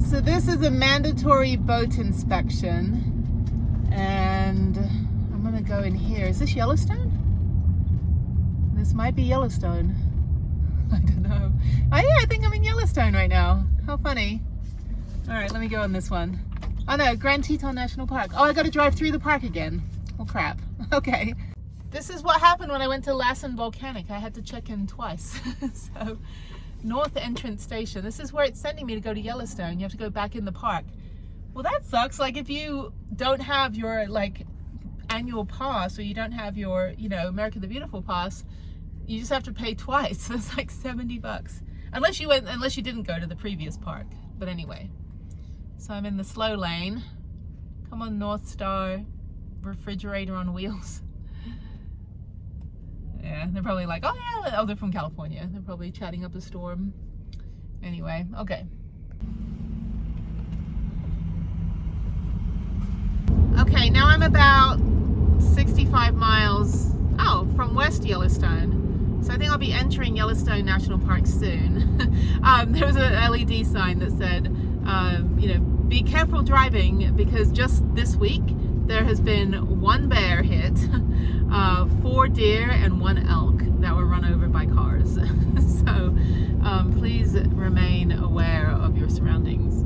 So this is a mandatory boat inspection, and I'm gonna go in here. Is this Yellowstone? This might be Yellowstone. I don't know. Oh yeah, I think I'm in Yellowstone right now. How funny. All right, let me go on this one. Oh no, Grand Teton National Park. Oh, I gotta drive through the park again. Oh crap. Okay. This is what happened when I went to Lassen Volcanic. I had to check in twice. So, North Entrance Station. This is where it's sending me to go to Yellowstone. You have to go back in the park. Well, that sucks. Like if you don't have your like annual pass, or you don't have your, you know, America the Beautiful pass, you just have to pay twice. It's like $70. Unless you didn't go to the previous park. But anyway. So I'm in the slow lane. Come on, North Star refrigerator on wheels. Yeah, they're probably like, oh yeah, oh, they're from California. They're probably chatting up a storm. Anyway, okay. Okay, now I'm about 65 miles, from West Yellowstone. So I think I'll be entering Yellowstone National Park soon. There was an LED sign that said, you know, be careful driving, because just this week there has been one bear hit, 4 deer and 1 elk that were run over by cars. So please remain aware of your surroundings.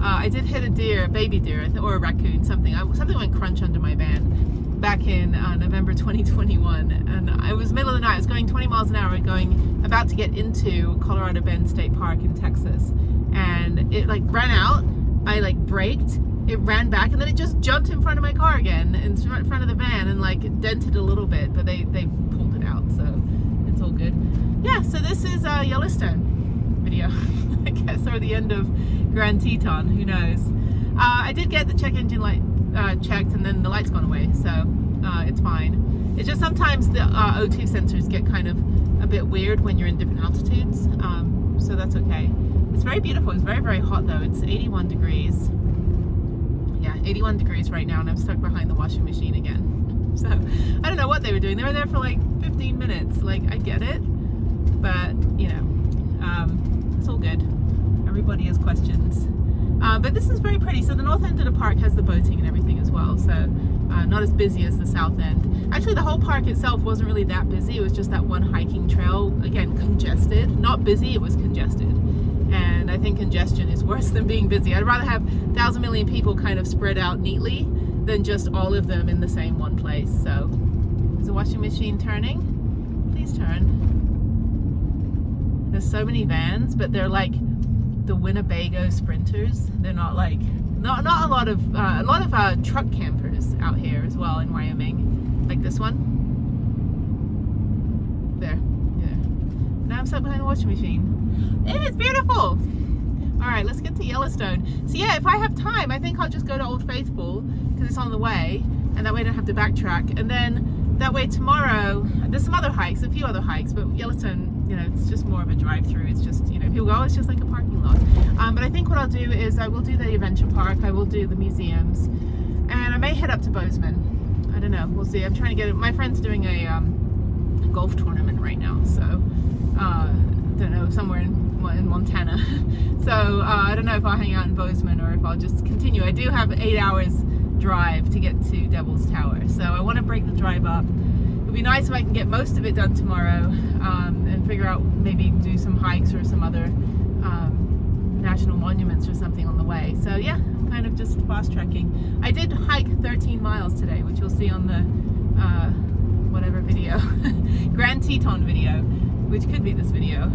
I did hit a deer, a baby deer, or a raccoon, something went crunch under my van back in November 2021, and it was middle of the night. I was going 20 miles an hour, about to get into Colorado Bend State Park in Texas, and it like ran out. I like braked, it ran back, and then it just jumped in front of my car again, in front of the van, and like dented a little bit, but they pulled it out, so it's all good. Yeah, so this is a Yellowstone video, I guess, or the end of Grand Teton, who knows. I did get the check engine light checked, and then the light's gone away, so it's fine. It's just sometimes the O2 sensors get kind of a bit weird when you're in different altitudes, so that's okay. It's very beautiful. It's very, very hot though. It's 81 degrees. Yeah, 81 degrees right now, and I'm stuck behind the washing machine again. So I don't know what they were doing. They were there for like 15 minutes. Like, I get it, but you know, it's all good. Everybody has questions. But this is very pretty. So the north end of the park has the boating and everything as well. So not as busy as the south end. Actually, the whole park itself wasn't really that busy. It was just that one hiking trail. Again, congested. Not busy, it was congested. And I think congestion is worse than being busy. I'd rather have 1,000 million people kind of spread out neatly than just all of them in the same one place. So, is the washing machine turning? Please turn. There's so many vans, but they're like the Winnebago Sprinters. They're not like, not a lot of truck campers out here as well in Wyoming. Like this one. There, yeah. Now I'm stuck behind the washing machine. It's beautiful. All right, let's get to Yellowstone. So yeah, if I have time, I think I'll just go to Old Faithful because it's on the way, and that way I don't have to backtrack. And then that way tomorrow, there's some other hikes, a few other hikes, but Yellowstone, you know, it's just more of a drive-through. It's just, you know, people go, oh, it's just like a parking lot. But I think what I'll do is I will do the adventure park, I will do the museums, and I may head up to Bozeman. I don't know, we'll see. I'm trying to get it. My friend's doing a golf tournament right now, so I don't know, somewhere in Montana. So I don't know if I'll hang out in Bozeman or if I'll just continue. I do have 8 hours drive to get to Devil's Tower, so I want to break the drive up. It would be nice if I can get most of it done tomorrow, and figure out, maybe do some hikes or some other national monuments or something on the way. So yeah, I'm kind of just fast trekking. I did hike 13 miles today, which you'll see on the whatever video, Grand Teton video, which could be this video.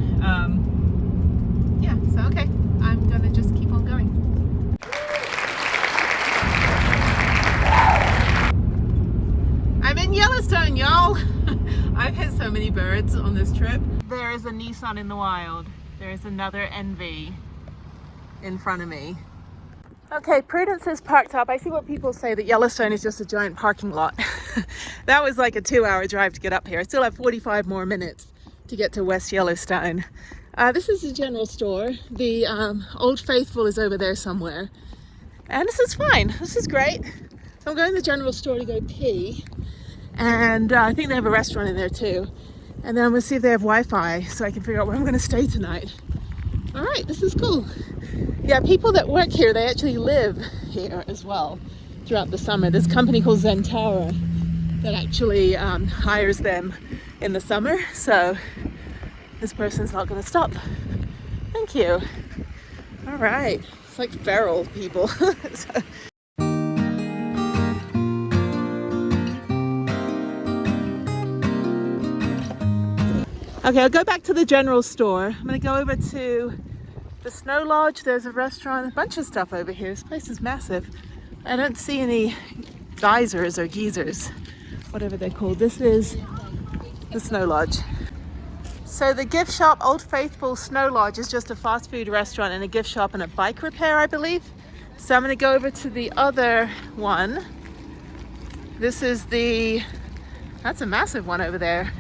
Yeah, so okay, I'm gonna just keep on going. I'm in Yellowstone, y'all. I've hit so many birds on this trip. There is a Nissan in the wild. There is another NV in front of me. Okay, Prudence is parked up. I see what people say, that Yellowstone is just a giant parking lot. That was like a 2-hour drive to get up here. I still have 45 more minutes to get to West Yellowstone. This is the general store. The Old Faithful is over there somewhere. And this is fine. This is great. So I'm going to the general store to go pee. And I think they have a restaurant in there too. And then I'm going to see if they have Wi-Fi so I can figure out where I'm going to stay tonight. All right, this is cool. Yeah, people that work here, they actually live here as well throughout the summer. This company called Tower that actually hires them in the summer. So this person's not going to stop. Thank you. All right, it's like feral people. So, okay, I'll go back to the general store. I'm gonna go over to the Snow Lodge. There's a restaurant, a bunch of stuff over here. This place is massive. I don't see any geysers or geezers, whatever they're called. This is the Snow Lodge. So the gift shop, Old Faithful Snow Lodge, is just a fast food restaurant and a gift shop and a bike repair, I believe. So I'm gonna go over to the other one. This is that's a massive one over there.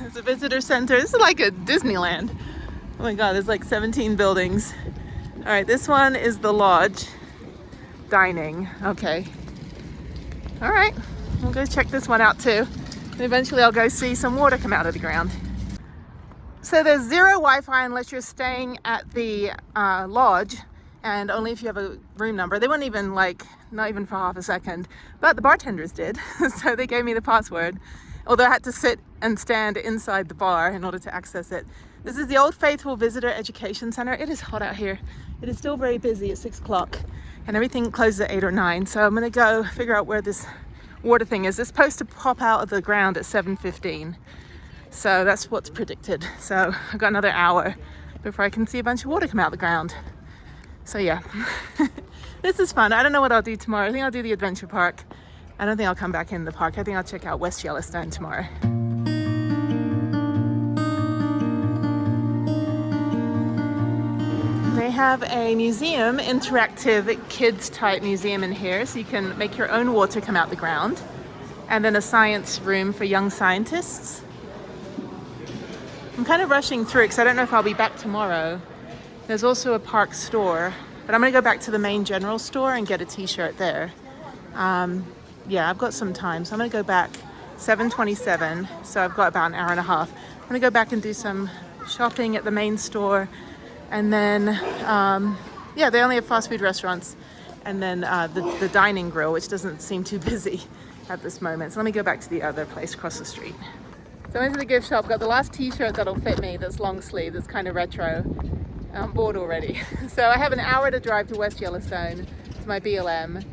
It's a visitor center. This is like a Disneyland. Oh my God, there's like 17 buildings. All right, this one is the lodge. Dining, okay. All right, we'll go check this one out too. And eventually I'll go see some water come out of the ground. So there's zero Wi-Fi unless you're staying at the lodge, and only if you have a room number. They weren't even not even for half a second, but the bartenders did. So they gave me the password, although I had to sit and stand inside the bar in order to access it. This is the Old Faithful Visitor Education Center. It is hot out here. It is still very busy at 6 o'clock and everything closes at 8 or 9. So I'm gonna go figure out where this water thing is. It's supposed to pop out of the ground at 7:15. So that's what's predicted. So I've got another hour before I can see a bunch of water come out of the ground. So yeah, this is fun. I don't know what I'll do tomorrow. I think I'll do the adventure park. I don't think I'll come back in the park. I think I'll check out West Yellowstone tomorrow. They have a museum, interactive kids type museum in here, so you can make your own water come out the ground. And then a science room for young scientists. I'm kind of rushing through because I don't know if I'll be back tomorrow. There's also a park store, but I'm gonna go back to the main general store and get a t-shirt there. Yeah, I've got some time, so I'm gonna go back 7:27, so I've got about an hour and a half. I'm gonna go back and do some shopping at the main store, and then, yeah, they only have fast food restaurants, and then the dining grill, which doesn't seem too busy at this moment. So let me go back to the other place across the street. So into the gift shop, got the last t-shirt that'll fit me, that's long sleeve, that's kind of retro. I'm bored already. So I have an hour to drive to West Yellowstone to my BLM.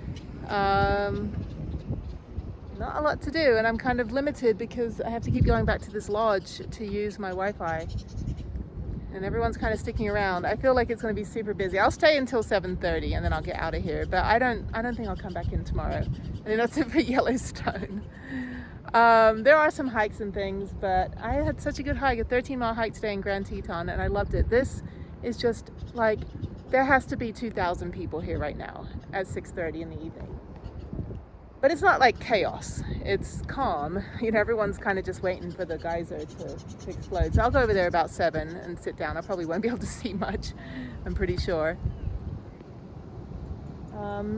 Not a lot to do, and I'm kind of limited because I have to keep going back to this lodge to use my Wi-Fi. And everyone's kind of sticking around. I feel like it's going to be super busy. I'll stay until 7:30 and then I'll get out of here. But I don't think I'll come back in tomorrow. I think that's it for Yellowstone. There are some hikes and things, but I had such a good hike, a 13-mile hike today in Grand Teton, and I loved it. This is just like, there has to be 2,000 people here right now at 6:30 in the evening. But it's not like chaos. It's calm. You know, everyone's kind of just waiting for the geyser to explode. So I'll go over there about 7 and sit down. I probably won't be able to see much, I'm pretty sure.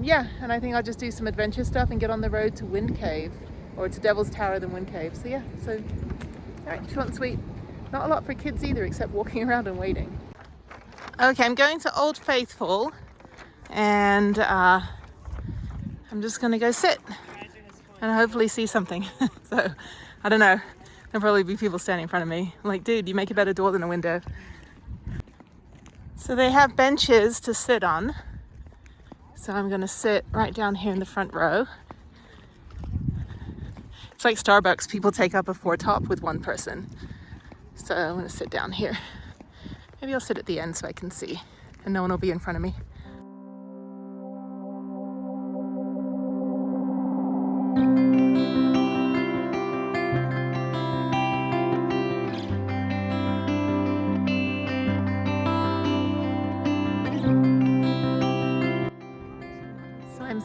Yeah, and I think I'll just do some adventure stuff and get on the road to Wind Cave, or to Devil's Tower then Wind Cave. So yeah, so, all right, short and sweet. Not a lot for kids either, except walking around and waiting. Okay, I'm going to Old Faithful, and I'm just gonna go sit and hopefully see something. So, I don't know. There'll probably be people standing in front of me. I'm like, dude, you make a better door than a window. So they have benches to sit on. So I'm gonna sit right down here in the front row. It's like Starbucks, people take up a 4-top with one person. So I'm gonna sit down here. Maybe I'll sit at the end so I can see and no one will be in front of me.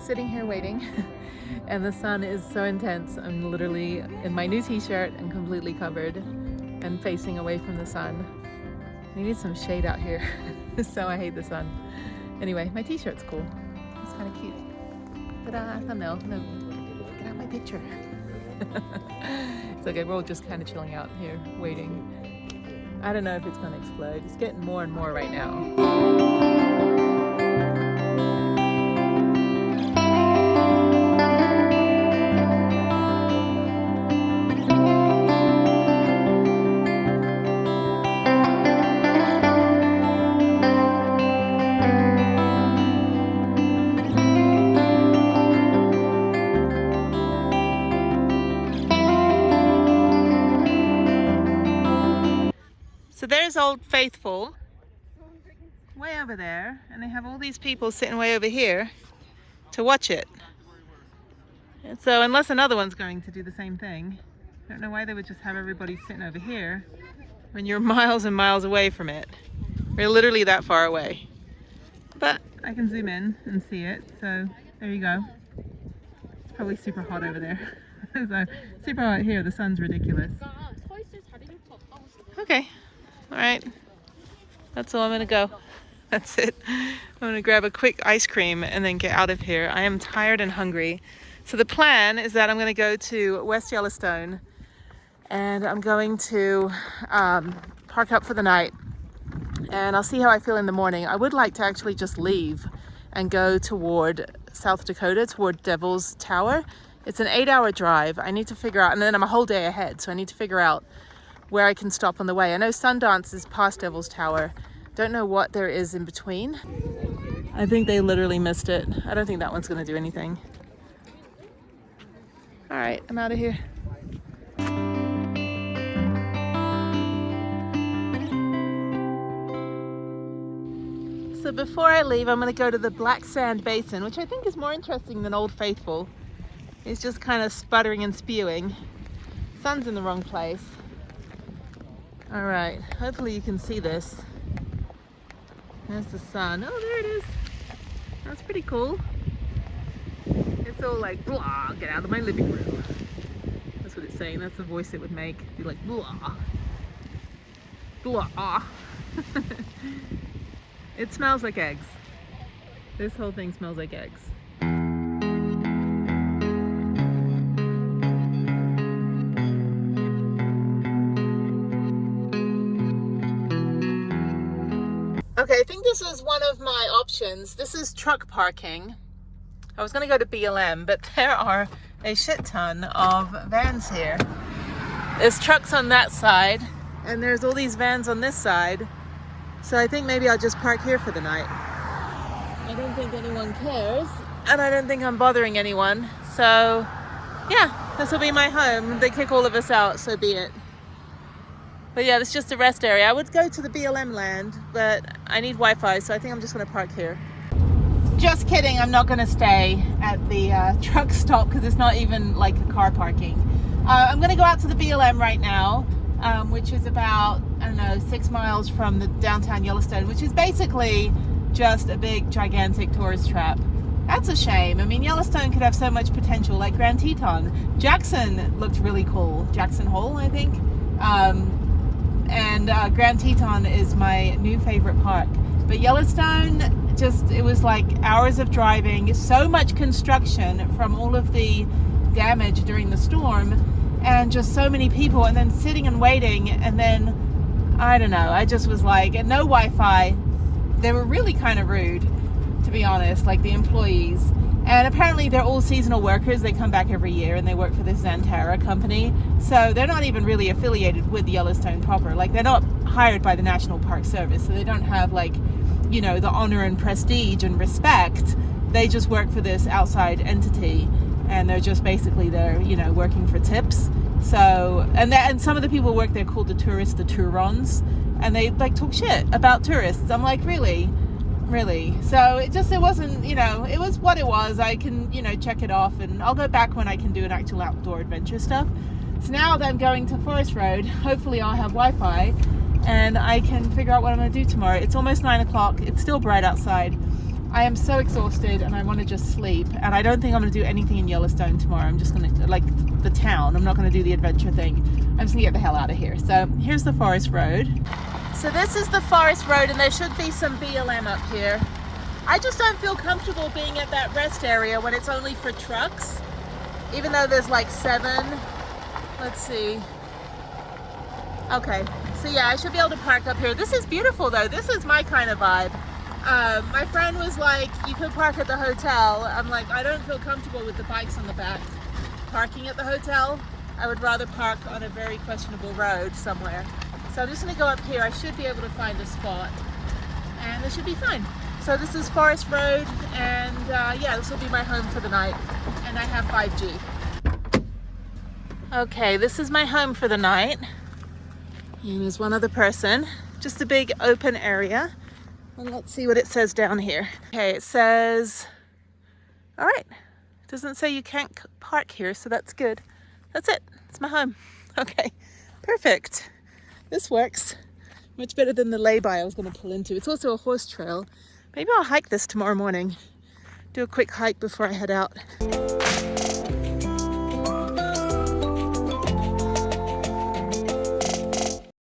Sitting here waiting and the sun is so intense. I'm literally in my new t-shirt and completely covered and facing away from the sun. I need some shade out here. So I hate the sun. Anyway, my t-shirt's cool. It's kind of cute. Ta-da, thumbnail. No, get out my picture. It's okay, we're all just kind of chilling out here waiting. I don't know if it's going to explode. It's getting more and more right now. So there's Old Faithful, way over there, and they have all these people sitting way over here to watch it. And so unless another one's going to do the same thing, I don't know why they would just have everybody sitting over here when you're miles and miles away from it. We're literally that far away. But I can zoom in and see it, so there you go. It's probably super hot over there. So super hot here, the sun's ridiculous. Okay. All right, that's all. I'm gonna go. That's it. I'm gonna grab a quick ice cream and then get out of here. I am tired and hungry. So the plan is that I'm gonna go to West Yellowstone and I'm going to park up for the night, and I'll see how I feel in the morning. I would like to actually just leave and go toward South Dakota, toward Devil's Tower. It's an 8-hour drive. I need to figure out, and then I'm a whole day ahead, so I need to figure out where I can stop on the way. I know Sundance is past Devil's Tower. Don't know what there is in between. I think they literally missed it. I don't think that one's gonna do anything. All right, I'm out of here. So before I leave, I'm gonna go to the Black Sand Basin, which I think is more interesting than Old Faithful. It's just kind of sputtering and spewing. Sun's in the wrong place. All right, hopefully you can see this. There's the sun. Oh, there it is. That's pretty cool. It's all like, blah, get out of my living room. That's what it's saying. That's the voice it would make. Be like, blah. Blah. It smells like eggs. This whole thing smells like eggs. Okay, I think this was one of my options. This is truck parking. I was gonna go to BLM, but there are a shit ton of vans here. There's trucks on that side, and there's all these vans on this side. So I think maybe I'll just park here for the night. I don't think anyone cares, and I don't think I'm bothering anyone. So yeah, this will be my home. They kick all of us out, so be it. But yeah, it's just a rest area. I would go to the BLM land, but I need Wi-Fi, so I think I'm just gonna park here. Just kidding, I'm not gonna stay at the truck stop because it's not even like a car parking. I'm gonna go out to the BLM right now, which is about, I don't know, 6 miles from the downtown Yellowstone, which is basically just a big, gigantic tourist trap. That's a shame. I mean, Yellowstone could have so much potential, like Grand Teton. Jackson looked really cool. Jackson Hole, I think. And Grand Teton is my new favorite park. But Yellowstone, just, it was like hours of driving, so much construction from all of the damage during the storm, and just so many people, and then sitting and waiting, and then, I don't know, I just was like, and no Wi-Fi. They were really kind of rude, to be honest, like the employees. And apparently they're all seasonal workers. They come back every year and they work for this Xantara company. So they're not even really affiliated with Yellowstone proper. Like, they're not hired by the National Park Service. So they don't have, like, you know, the honor and prestige and respect. They just work for this outside entity. And they're just basically there, you know, working for tips. So, and some of the people who work there called the tourists the Turons. And they, like, talk shit about tourists. I'm like, really? So it wasn't, you know, it was what it was. I can, you know, check it off, and I'll go back when I can do an actual outdoor adventure stuff. So now that I'm going to Forest Road, hopefully I'll have Wi-Fi and I can figure out what I'm going to do tomorrow. It's almost 9 o'clock. It's still bright outside. I am so exhausted and I want to just sleep, and I don't think I'm going to do anything in Yellowstone tomorrow. I'm just going to, like, the town. I'm not going to do the adventure thing. I'm just going to get the hell out of here. So here's the Forest Road. So this is the Forest Road, and there should be some BLM up here. I just don't feel comfortable being at that rest area when it's only for trucks, even though there's like 7. Let's see. Okay, so yeah, I should be able to park up here. This is beautiful though. This is my kind of vibe. My friend was like, you could park at the hotel. I'm like, I don't feel comfortable with the bikes on the back parking at the hotel. I would rather park on a very questionable road somewhere. So I'm just gonna go up here. I should be able to find a spot and this should be fine. So this is Forest Road, and yeah, this will be my home for the night, and I have 5G. Okay, this is my home for the night. And there's one other person, just a big open area. And let's see what it says down here. Okay, it says, all right, it doesn't say you can't park here, so that's good. That's it, it's my home. Okay, perfect. This works much better than the lay-by I was gonna pull into. It's also a horse trail. Maybe I'll hike this tomorrow morning. Do a quick hike before I head out.